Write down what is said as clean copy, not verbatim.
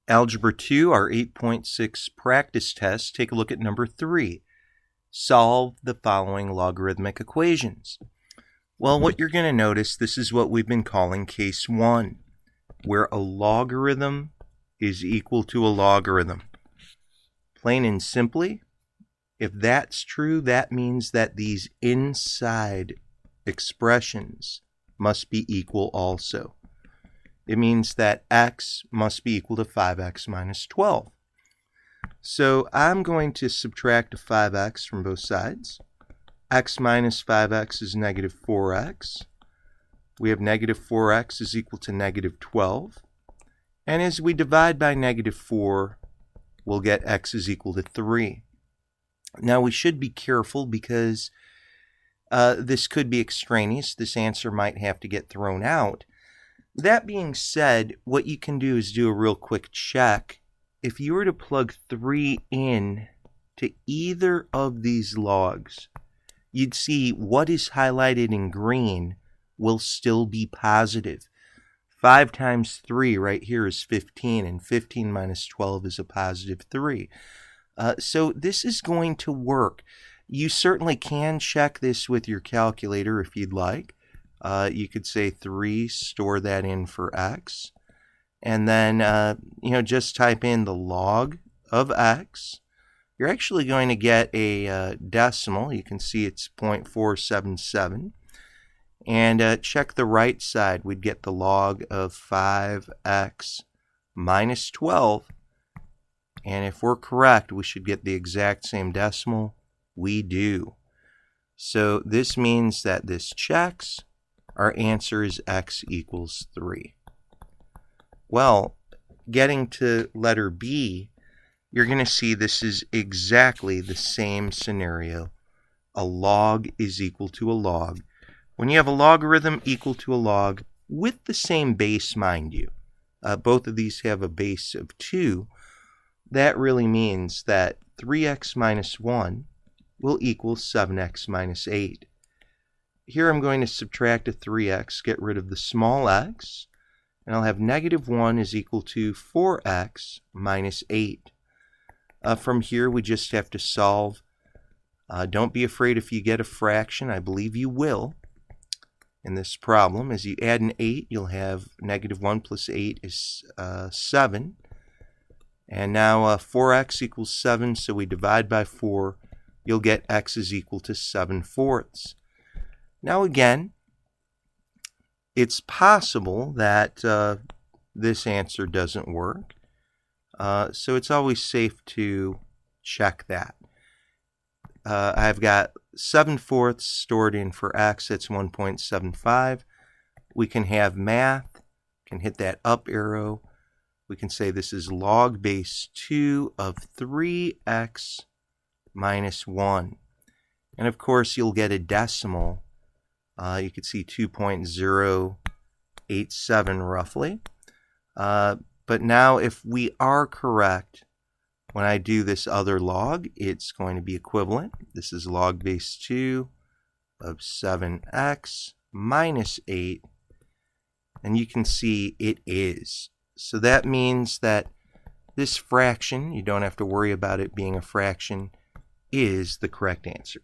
Algebra 2, our 8.6 practice test, take a look at number 3. Solve the following logarithmic equations. Well, what you're going to notice, this is what we've been calling case 1, where a logarithm is equal to a logarithm. Plain and simply, if that's true, that means that these inside expressions must be equal also. It means that x must be equal to 5x minus 12. So I'm going to subtract a 5x from both sides. X minus 5x is negative 4x. We have negative 4x is equal to negative 12. And as we divide by negative 4, we'll get x is equal to 3. Now we should be careful because this could be extraneous. This answer might have to get thrown out. That being said, what you can do is do a real quick check. If you were to plug 3 in to either of these logs, you'd see what is highlighted in green will still be positive. 5 times 3 right here is 15, and 15 minus 12 is a positive 3. So this is going to work. You certainly can check this with your calculator if you'd like. You could say 3, store that in for x, and then just type in the log of x. You're actually going to get a decimal. You can see it's 0.477. And check the right side. We'd get the log of 5x minus 12. And if we're correct, we should get the exact same decimal. We do. So this means that this checks. Our answer is x equals 3. Well, getting to letter B, you're going to see this is exactly the same scenario. A log is equal to a log. When you have a logarithm equal to a log with the same base, mind you, both of these have a base of 2, that really means that 3x minus 1 will equal 7x minus 8. Here I'm going to subtract a 3x, get rid of the small x, and I'll have negative 1 is equal to 4x minus 8. From here, we just have to solve. Don't be afraid if you get a fraction. I believe you will. In this problem, as you add an 8, you'll have negative 1 plus 8 is 7. And now 4x equals 7, so we divide by 4. You'll get x is equal to 7/4. Now again, it's possible that this answer doesn't work. So it's always safe to check that. I've got 7/4 stored in for x. That's 1.75. We can have math. Can hit that up arrow. We can say this is log base 2 of 3x minus 1. And of course, you'll get a decimal. You could see 2.087 roughly. But now if we are correct, when I do this other log, it's going to be equivalent. This is log base 2 of 7x minus 8. And you can see it is. So that means that this fraction, you don't have to worry about it being a fraction, is the correct answer.